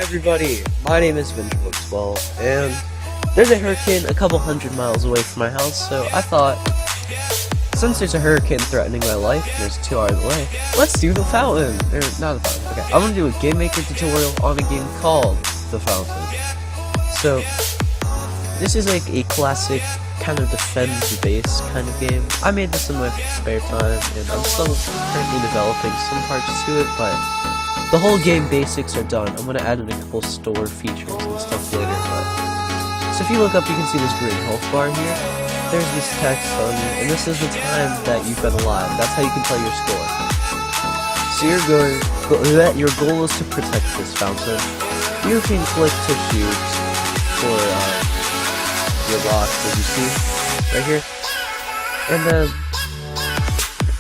everybody, my name is Venturebook12, and there's a hurricane a couple hundred miles away from my house, so I thought, since there's a hurricane threatening my life, and there's 2 hours away, let's do The Fountain! Or, not The Fountain, okay. I'm gonna do a Game Maker tutorial on a game called The Fountain. So, this is like a classic kind of defense-based kind of game. I made this in my spare time, and I'm still currently developing some parts to it, but the whole game basics are done. I'm gonna add in a couple store features and stuff later, but... So if you look up, you can see this green health bar here. There's this text on you, and this is the time that you've been alive. That's how you can tell your score. So your goal is to protect this fountain. You can click to shoot for your rocks, as you see right here. And then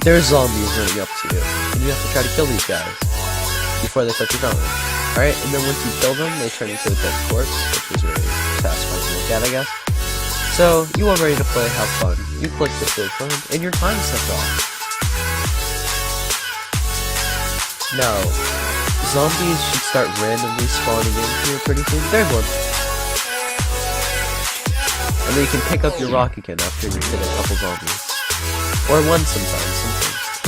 there's zombies running up to you, and you have to try to kill these guys before they touch your fountain. Alright, and then once you kill them, they turn into a dead corpse, which is really satisfying to look at, I guess. So, you are ready to play, have fun. You click the field button, and your time sets off. Now, zombies should start randomly spawning in here pretty soon. There's one. And then you can pick up your rock again after you hit a couple zombies. Or one sometimes.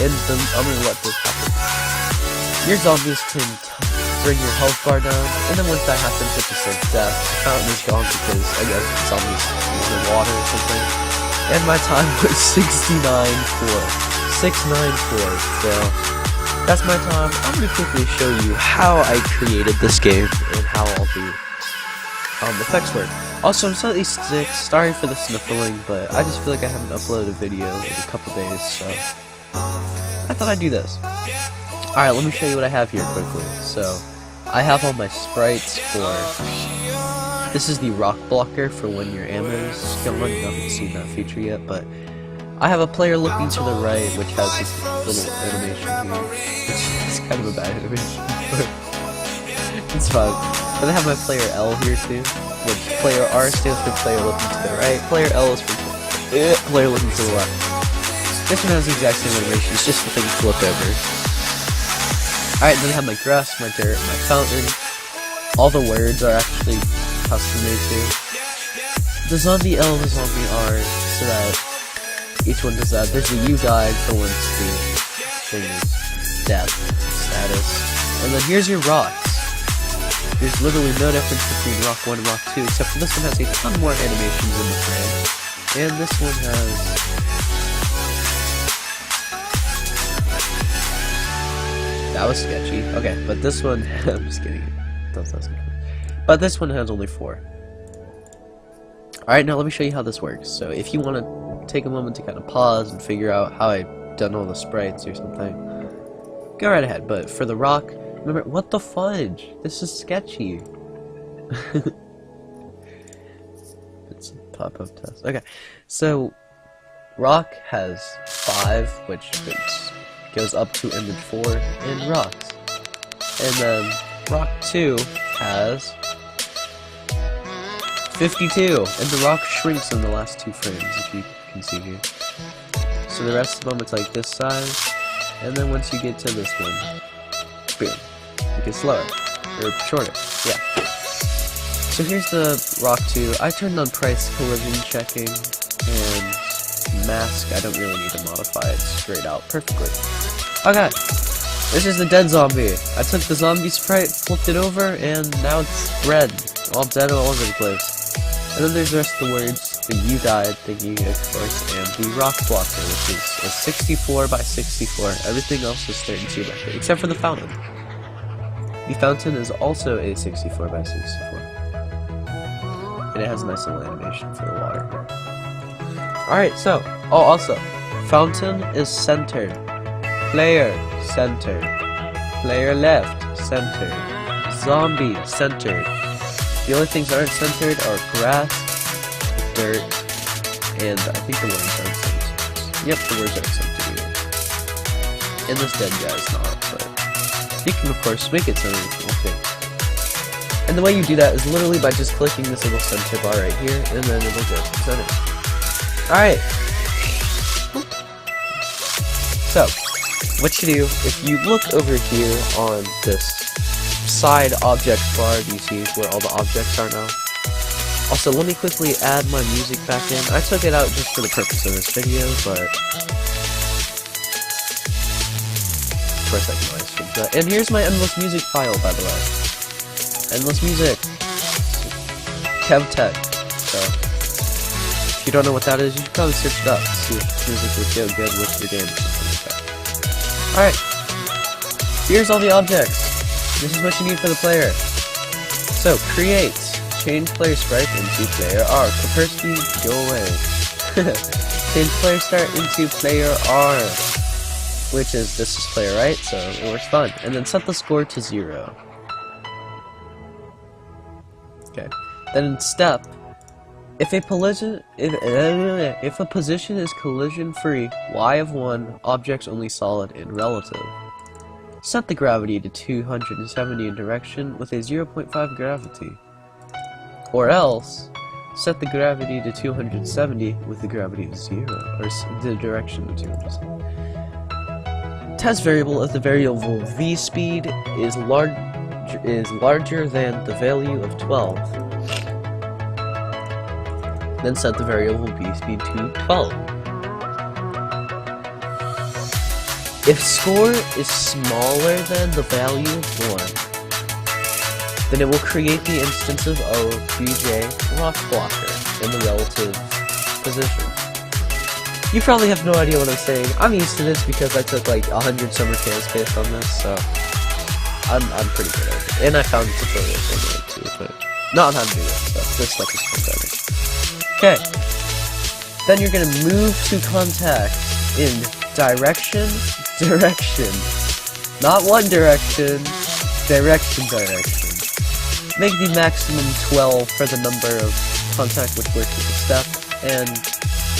And then I'm gonna let this happen. Your zombies can bring your health bar down, and then once that happens, it's just like death. The fountain is gone because, I guess, zombies use the water or something. And my time was 694. So, that's my time. I'm gonna quickly show you how I created this game, and how all the effects work. Also, I'm slightly sick, sorry for the sniffling, but I just feel like I haven't uploaded a video in a couple days, so I thought I'd do this. Alright, let me show you what I have here quickly. So, I have all my sprites for... This is the rock blocker for when your ammo is gone. You haven't seen that feature yet, but I have a player looking to the right, which has this little animation here. It's kind of a bad animation, but it's fine. But I have my player L here too, which player R stands for player looking to the right, player L is for player looking to the left. This one has the exact same animation, it's just the thing flipped over. Alright, then I have my grass, my dirt, my fountain. All the words are actually custom made too. The zombie L and the zombie R, so that each one does that. There's the you died for once the thing is death status. And then here's your rocks. There's literally no difference between rock 1 and rock 2, except for this one has a ton more animations in the frame. And this one has... That was sketchy. Okay, but this one... I'm just kidding. But this one has only 4. Alright, now let me show you how this works. So if you want to take a moment to kind of pause and figure out how I've done all the sprites or something, go right ahead. But for the rock, remember... What the fudge? This is sketchy. It's a pop-up test. Okay, so... Rock has 5, which goes up to image 4 in rocks. And then rock 2 has 52, and the rock shrinks in the last 2 frames, if you can see here. So the rest of them it's like this size, and then once you get to this one, boom, it gets slower, or shorter, yeah. So here's the rock 2. I turned on price collision checking, and mask, I don't really need to modify it straight out perfectly. Okay, this is the dead zombie. I took the zombie sprite, flipped it over, and now it's red. All dead all over the place. And then there's the rest of the words, the you died thingy, of course, and the rock blocker, which is a 64 by 64. Everything else is 32 by 30, except for the fountain. The fountain is also a 64 by 64. And it has a nice little animation for the water. Alright, so, oh, also, fountain is centered, player centered, player left centered, zombie centered. The only things that aren't centered are grass, dirt, and I think the words aren't centered. Yep, the words aren't centered either. And this dead guy's not, but you can of course make it centered if you want to. And the way you do that is literally by just clicking this little center bar right here, and then it'll go centered. Alright, so, what you do, if you look over here on this side object bar, do you see where all the objects are now? Also, let me quickly add my music back in. I took it out just for the purpose of this video, but of course I can always fix that. And here's my endless music file, by the way. Endless music. KevTech. So, if you don't know what that is, you should probably search it up to see if music would go good with your game or something like that. Alright. Here's all the objects. This is what you need for the player. So, create. Change player sprite into player R. Kaspersky, go away. Change player start into player R. Which is, this is player right, so it works fine. And then set the score to 0. Okay. Then in step, if a position is collision free, Y of 1, objects only solid and relative. Set the gravity to 270 in direction with a 0.5 gravity. Or else, set the gravity to 270 with the gravity of 0, or the direction of 270. Test variable if the variable v speed is larger than the value of 12. Then set the variable v speed to 12. If score is smaller than the value of 1, then it will create the instance of OBJ rock blocker in the relative position. You probably have no idea what I'm saying. I'm used to this because I took like 100 summer camps based on this, so I'm pretty good at it. And I found tutorials on it too, but not on how to do this stuff. This stuff is pathetic. Okay. Then you're gonna move to contact in direction. Not one direction. Direction. Make the maximum 12 for the number of contact which works with the step, and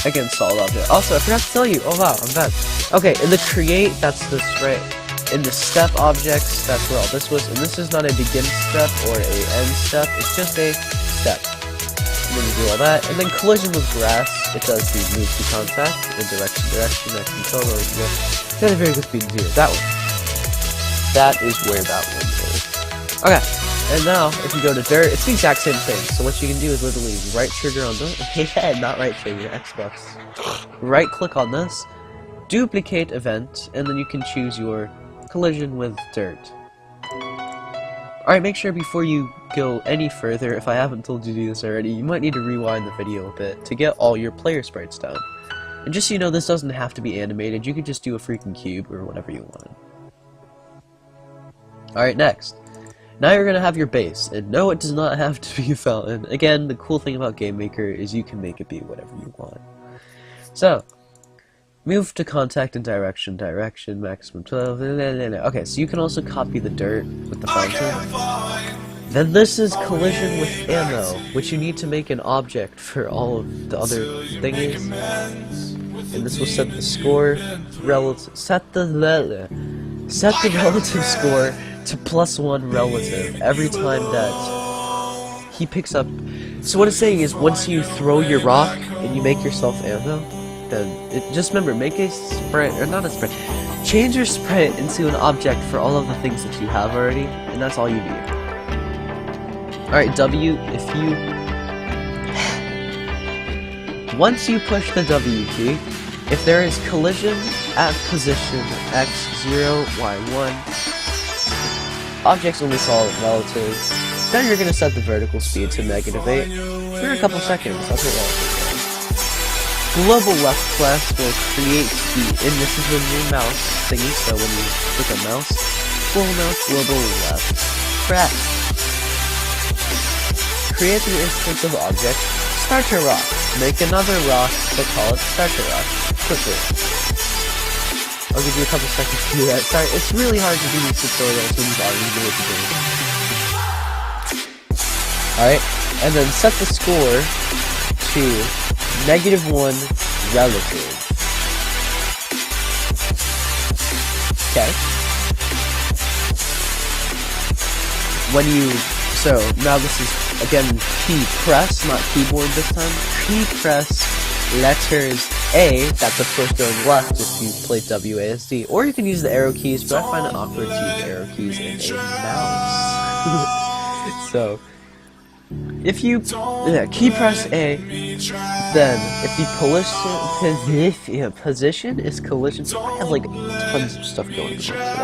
again, solid object. Also, I forgot to tell you, oh wow, I'm bad. Okay, in the create, that's this, right? In the step objects, that's where all this was, and this is not a begin step or a end step, it's just a step. And then you do all that, and then collision with grass, it does the move to contact, and direction, next control, then a very good speed 0, that one. That is where that one is. Okay. And now, if you go to dirt, it's the exact same thing. So what you can do is literally right trigger on this. Not right trigger, Xbox. Right click on this, duplicate event, and then you can choose your collision with dirt. Alright, make sure before you go any further, if I haven't told you to do this already, you might need to rewind the video a bit to get all your player sprites down. And just so you know, this doesn't have to be animated, you could just do a freaking cube or whatever you want. Alright, next. Now you're gonna have your base, and no, it does not have to be a fountain. Again, the cool thing about Game Maker is you can make it be whatever you want. So, move to contact and direction, maximum 12, okay, so you can also copy the dirt with the fountain. Then this is collision with ammo, which you need to make an object for all of the other thingies. And this will set the score, set the relative score to +1 relative every time that he picks up. So what it's saying is, once you throw your rock and you make yourself ammo, then just remember, make a sprite, or not a sprite, change your sprite into an object for all of the things that you have already, and that's all you need. Alright, W, if you once you push the W key, if there is collision at position x0, y1, objects only solid relative, then you're gonna set the vertical speed to -8 for a couple seconds. That's what relative is. Global left press will create the, and this is a new mouse thingy, so when you click on mouse, global left press. Create the instance of object, starter rock. Make another rock, but call it starter rock. Quickly. I'll give you a couple seconds to do that. Sorry, it's really hard to do these tutorials when you've already been able to do it. Alright, and then set the score to -1 relative. Okay. When you, so now this is, again, key press, not keyboard this time. Key press letters A, that's of course going left if you play WASD, or you can use the arrow keys, but I find it awkward to use arrow keys in a mouse. So, if you key press A, then if the position is collision, I have like tons of stuff going on today.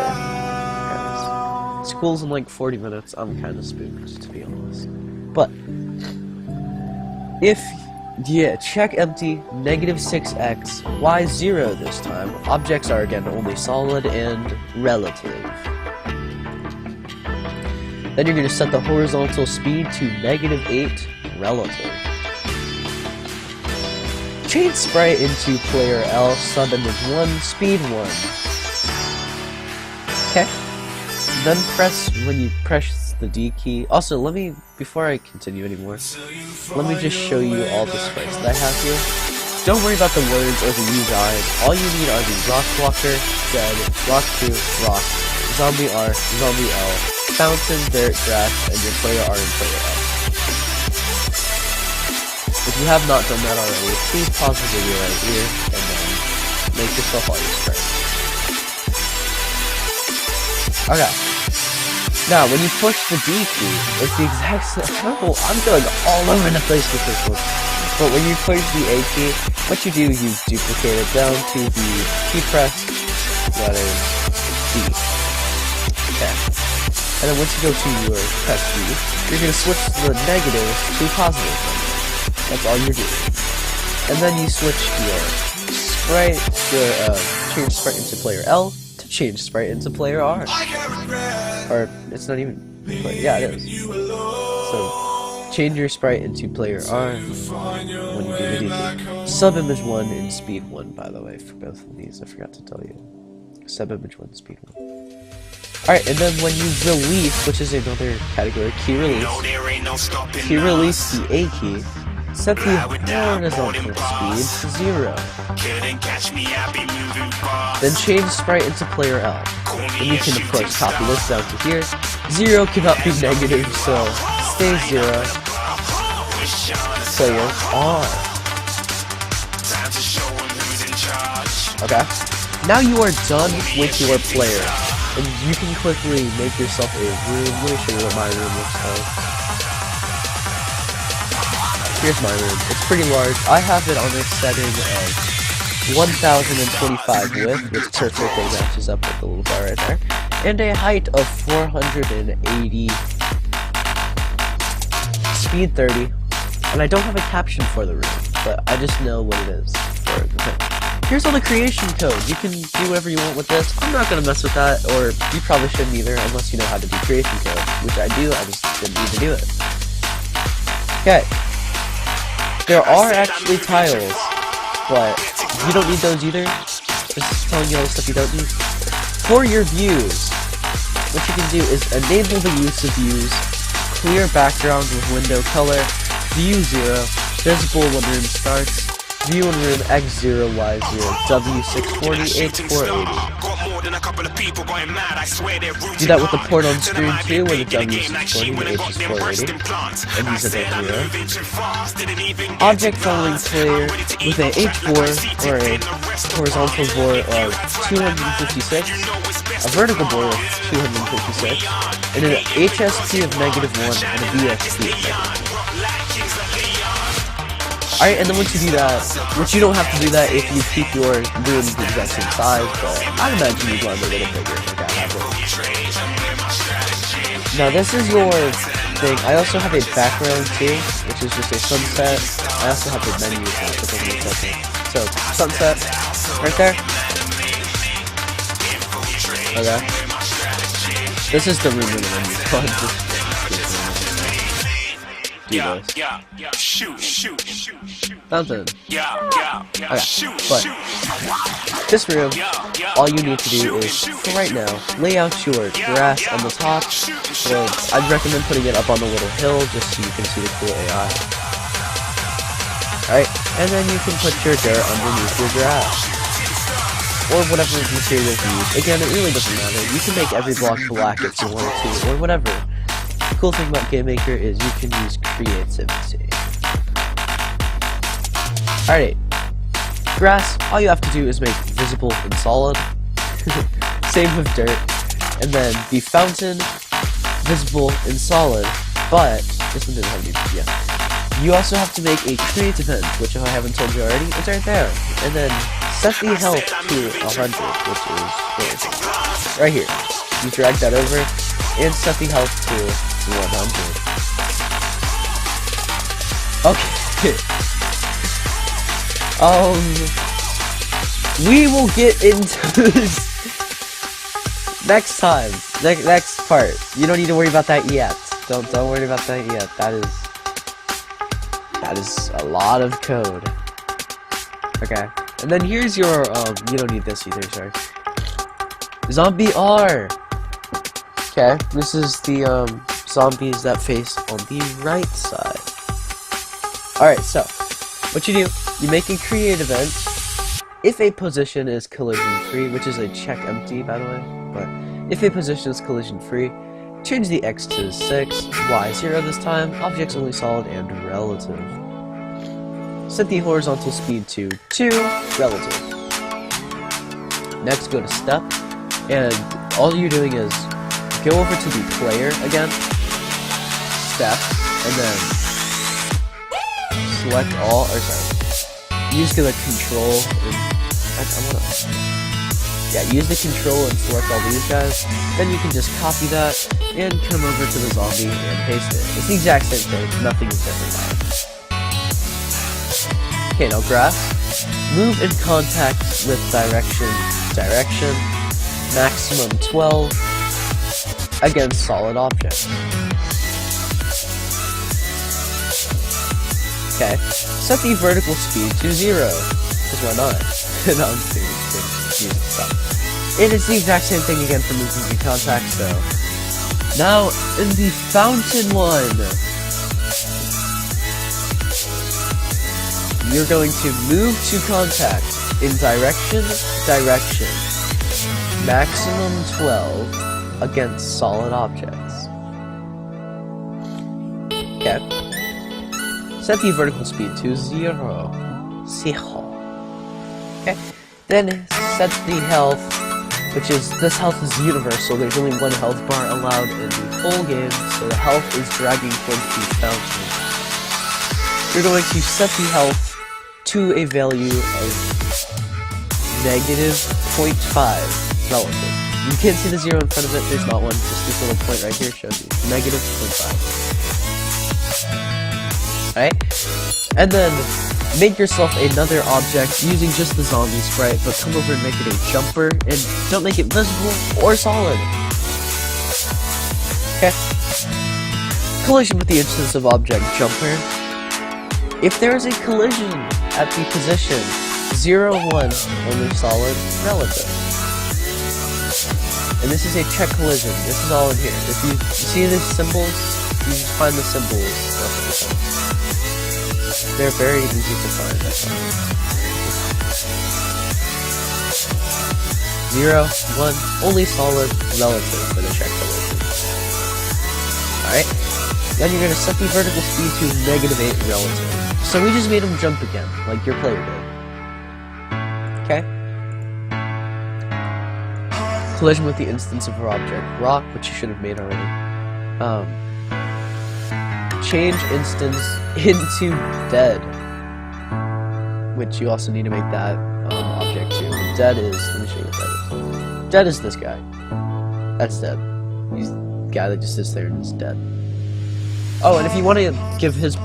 School's in like 40 minutes. I'm kind of spooked, to be honest. But if check empty, -6x, y 0 this time. Objects are again only solid and relative. Then you're going to set the horizontal speed to -8 relative. Change sprite into player L, sub image 1, speed 1. Okay. Then when you press the D key. Also, before I continue anymore, let me just show you all the sprites that I have here. Don't worry about the words or the U guide. All you need are the Rock Walker, Dead, Rock 2, Rock, Zombie R, Zombie L, Fountain, Dirt, Grass, and your player R and player L. If you have not done that already, please pause the video right here and then make yourself all your sprites. Okay. Now, when you push the D key, it's the exact same. I'm going all over the place with this one. But when you push the A key, what you do, you duplicate it down to the key press letter D. Okay. And then once you go to your press D, you're going to switch the negatives to positive numbers. That's all you're doing. And then you switch your sprite, change sprite into player L, to change sprite into player R. Or, it's not even, yeah, it is. So, change your sprite into player R when you do the D. Sub image 1 and speed 1, by the way, for both of these, I forgot to tell you. Sub image 1, speed 1. Alright, and then when you release, which is another category, key release the A key, set the horizontal speed to 0. Then change sprite into player L. And you can of course copy this down to here. 0 cannot be negative, so stay 0. Player R. Okay. Now you are done with your player. And you can quickly make yourself a room. Let me show you what my room looks like. Here's my room. It's pretty large. I have it on a setting of 1025 width, which perfectly matches up with the little bar right there, and a height of 480, speed 30, and I don't have a caption for the room, but I just know what it is for the thing. Here's all the creation code. You can do whatever you want with this. I'm not going to mess with that, or you probably shouldn't either, unless you know how to do creation code, which I do. I just didn't need to do it. Okay. There are actually tiles, but you don't need those either. Just telling you all the stuff you don't need. For your views, what you can do is enable the use of views, clear background with window color, view 0, visible when room starts, view in room X0, Y0, W640, H480. Do that with the port on screen too, where the W640 and H480, and use it at 0. Object following player with a H4 or a horizontal bore of 256, a vertical bore of 256, and an HSP of -1 and a VSP of -1. Alright, and then once you do that, which you don't have to do that if you keep your room the exact same size, but I'd imagine you'd want it a little bigger like I have it. Now this is your thing. I also have a background too, which is just a sunset. I also have the menu, so sunset, right there. Okay. This is the room in the menu. Do this. Fountain. Okay, but this room, all you need to do is, for right now, lay out your grass on the top. So I'd recommend putting it up on the little hill just so you can see the cool AI. Alright, and then you can put your dirt underneath your grass. Or whatever materials you use. Again, it really doesn't matter. You can make every block black if you wanted to, or whatever. The cool thing about GameMaker is you can use creativity. Alright, grass, all you have to do is make visible and solid. Same with dirt. And then the fountain, visible in solid, but this one didn't have any, yeah. You also have to make a create event, which if I haven't told you already, it's right there. And then set the health to 100, which is right here. You drag that over, and set the health to 100. Okay. We will get into this next time. Next part. You don't need to worry about that yet. Don't worry about that yet. That is a lot of code. Okay. And then here's your you don't need this either, sorry. Zombie R. Okay, this is the zombies that face on the right side. Alright, so what you do, you make a create event if a position is collision free, which is a check empty by the way, but if a position is collision free, change the X to 6, Y 0 this time, objects only solid and relative. Set the horizontal speed to 2, relative. Next go to step, and all you're doing is go over to the player again, step, and then select all, or sorry, use the control, use the control and select all these guys, then you can just copy that, and come over to the zombie and paste it. It's the exact same thing, nothing is different about it. Okay, now graph, move in contact with direction, maximum 12, against solid object. Okay, set the vertical speed to 0, because why not? No, I'm just using stuff. It is the exact same thing again for moving in contact, so. Now, in the fountain one, you're going to move to contact in direction, maximum 12 against solid objects. Okay. Set the vertical speed to 0. Okay. Then set the health, which is, this health is universal. There's only one health bar allowed in the whole game, so the health is dragging towards the fountain. You're going to set the health to a value of -0.5 relative. You can't see the 0 in front of it, there's not one, just this little point right here shows you, -0.5. Alright? And then, make yourself another object using just the zombie sprite, but come over and make it a jumper, and don't make it visible or solid. Okay. Collision with the instance of object jumper. If there is a collision at the position 0, 1, only solid, relative. And this is a check collision. This is all in here. If you see the symbols, you just find the symbols. They're very easy to find. 0, 1, only solid, relative for the check collision. Alright. Then you're going to set the vertical speed to -8 relative. So we just made him jump again, like your player did. Okay? Collision with the instance of our object. Rock, which you should have made already. Change instance into dead. Which you also need to make that object too. Dead is, let me show you what that is. Dead is this guy. That's dead. He's the guy that just sits there and is dead. Oh, and if you want to give his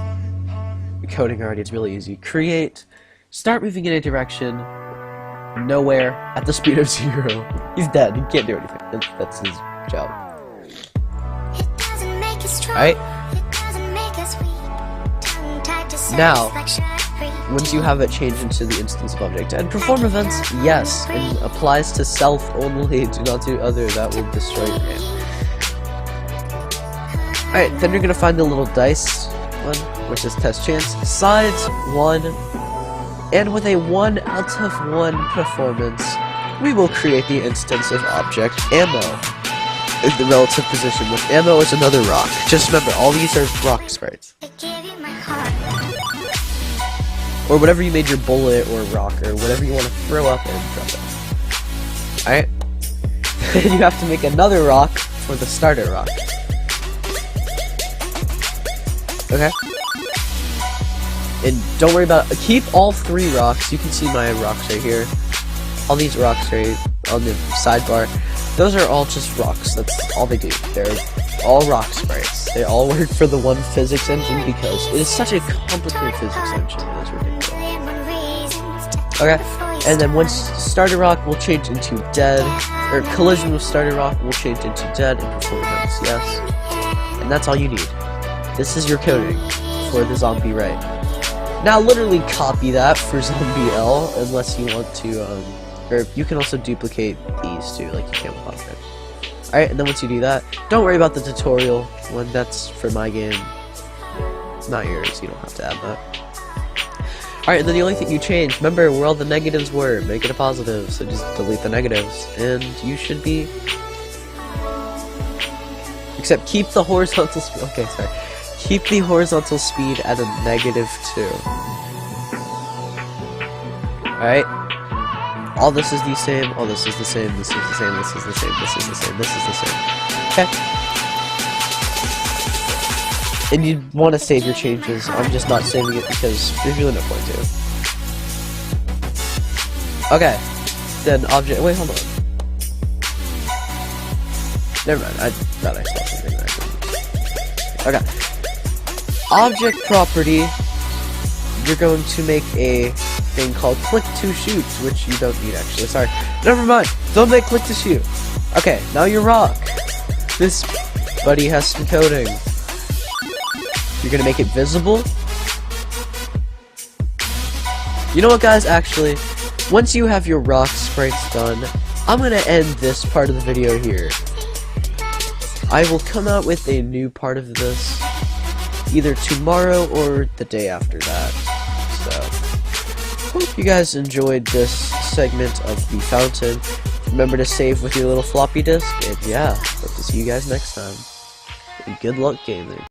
coding already, it's really easy. Create, start moving in a direction, nowhere, at the speed of 0. He's dead, he can't do anything. That's his job. Alright? Now, once you have it changed into the instance of object, and perform events, yes, and applies to self only, do not do other, that will destroy your game. Alright, then you're gonna find the little dice one, which is test chance, sides 1, and with a 1 out of 1 performance, we will create the instance of object ammo in the relative position, with ammo is another rock. Just remember, all these are rock sprites. Or whatever you made your bullet or rock, or whatever you want to throw up and drop it. Alright? Then you have to make another rock for the starter rock. Okay? And don't worry about, keep all 3 rocks. You can see my rocks right here. All these rocks right on the sidebar. Those are all just rocks. That's all they do. They're all rock sprites. They all work for the one physics engine because it is such a complicated physics engine. It is ridiculous. Okay, and then once starter rock will change into dead, or collision with starter rock will change into dead and performance. Yes, and that's all you need. This is your coding for the zombie right. Now, literally copy that for zombie L, unless you want to, or you can also duplicate these too, like you can with Object. Alright, and then once you do that, don't worry about the tutorial one, that's for my game, not yours, you don't have to add that. Alright, and then the only thing you change, remember where all the negatives were, make it a positive, so just delete the negatives, and you should be, except keep the horizontal speed, okay, sorry, keep the horizontal speed at a -2. Alright? All this is the same, all this is the same, this is the same, this is the same, this is the same, this is the same. Okay? And you want to save your changes. I'm just not saving it because there's really no point to. Okay. Then object, wait, hold on. Never mind, I thought I saw something there. Okay. Object property, you're going to make a thing called click to shoot, which you don't need actually, sorry. Never mind, don't make click to shoot. Okay, now your rock. This buddy has some coding. You're gonna make it visible. You know what guys, actually, once you have your rock sprites done, I'm gonna end this part of the video here. I will come out with a new part of this either tomorrow or the day after that. So, hope you guys enjoyed this segment of the fountain. Remember to save with your little floppy disk, and yeah, hope to see you guys next time. And good luck gaming.